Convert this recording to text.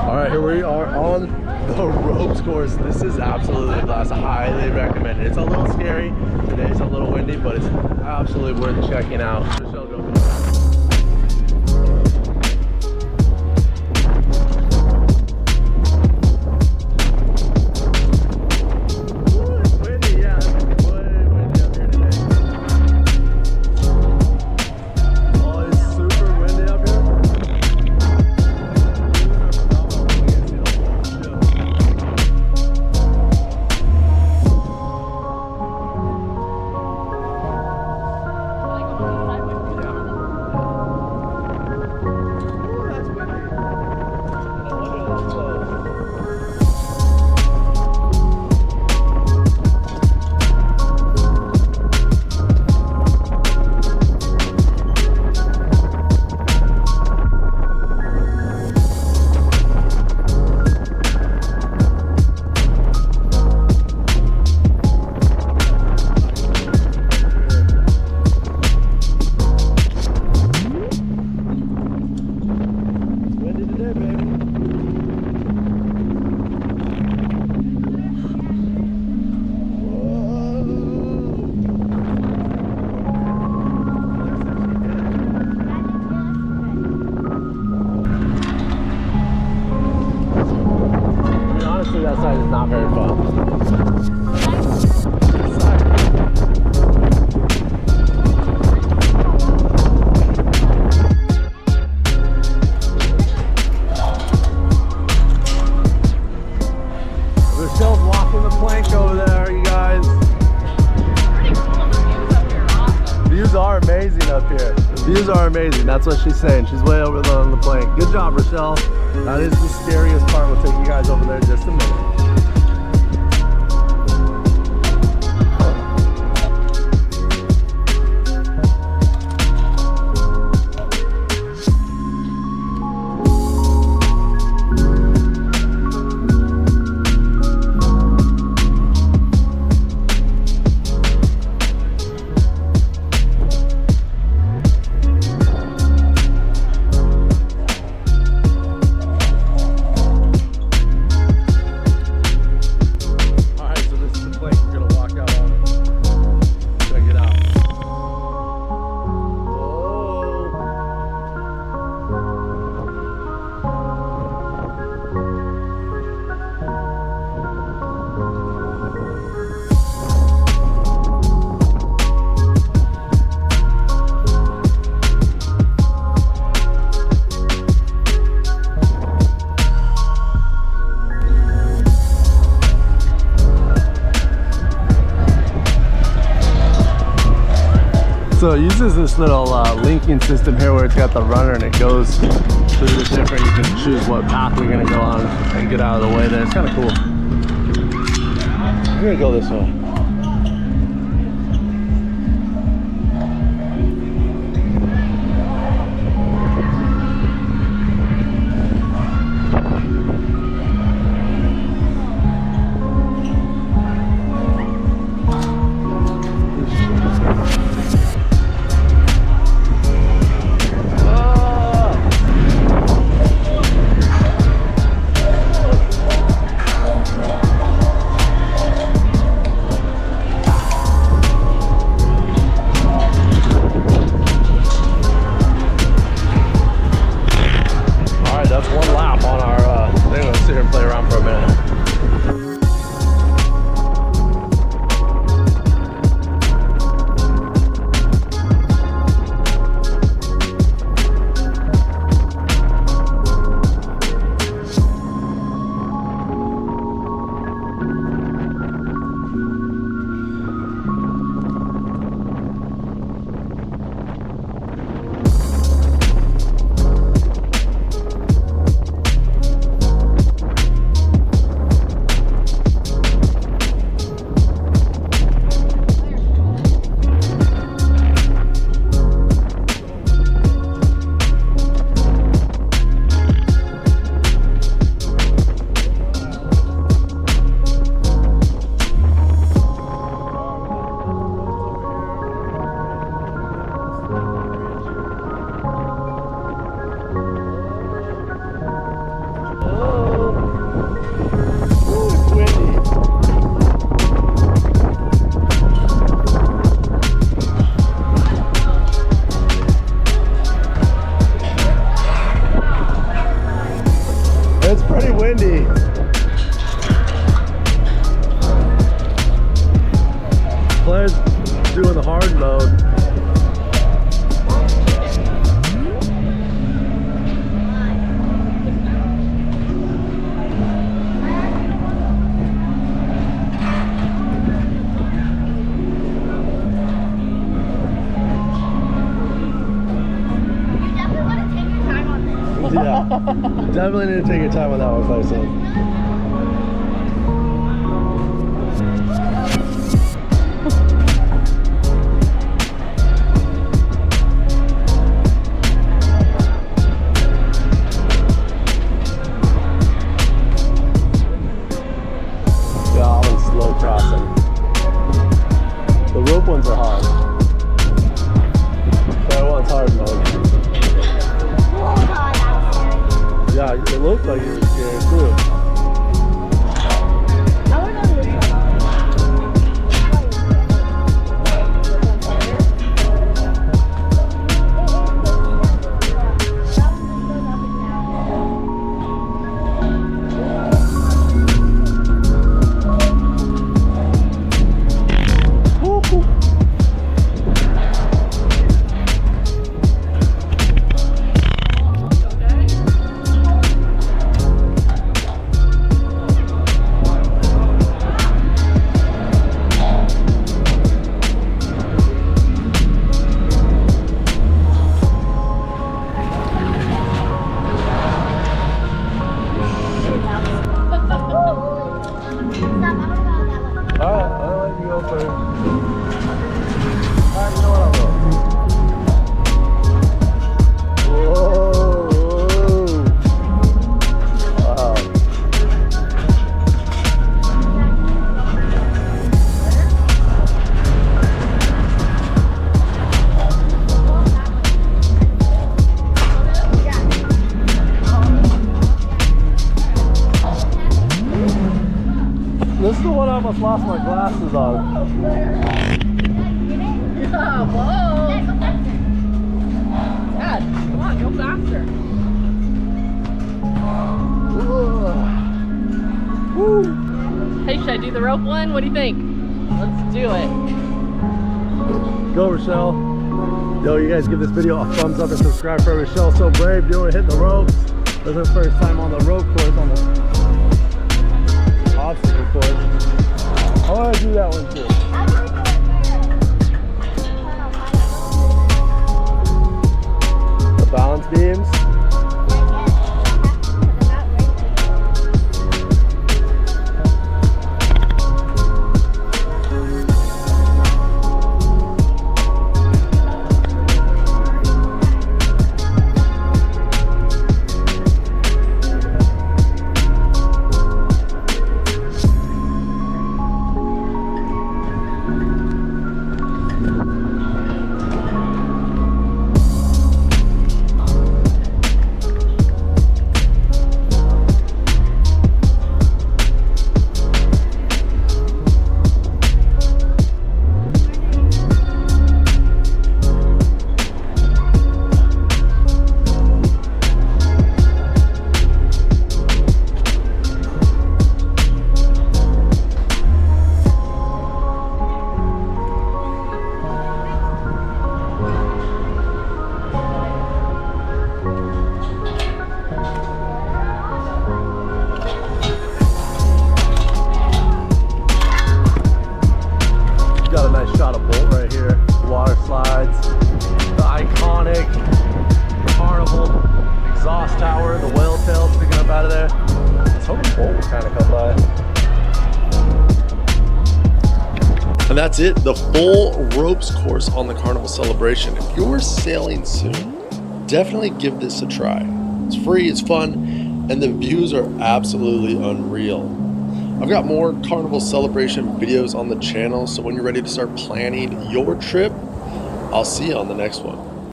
All right, here we are on the ropes course. This is absolutely a blast. I highly recommend it. It's a little scary. Today's a little windy, but it's absolutely worth checking out. Michelle, go for it. That side is not very fun. Michelle's walking the plank over there, you guys. Views are amazing up here. The views are amazing. That's what she's saying. She's way over there on the plank. Good job, Rochelle. That is the scariest part. We'll take you guys over there in just a minute. So it uses this little linking system here where it's got the runner and it goes through the different, you can choose what path you're gonna go on and get out of the way there. It's kind of cool. I'm gonna go this way. windy. Claire's doing the hard mode. Yeah, definitely need to take your time on that one, Tyson. Yeah, that one's slow crossing. The rope ones are hard. That one's hard mode. Yeah, it looked like it was scary too. This is the one I almost lost my glasses on. Yeah, whoa. Dad, come on, go faster. Woo. Hey, should I do the rope one? What do you think? Let's do it. Go, Rochelle. Yo, you guys give this video a thumbs up and subscribe for Rochelle. So brave doing hitting the ropes. This is her first time on the rope course, on the obstacle course. I want to do that one too. The balance beams. Carnival exhaust tower, the whale tail sticking up out of there. I was hoping Bolt would kind of come by. And that's it, the full ropes course on the Carnival Celebration. If you're sailing soon, definitely give this a try. It's free, it's fun, and the views are absolutely unreal. I've got more Carnival Celebration videos on the channel, so when you're ready to start planning your trip, I'll see you on the next one.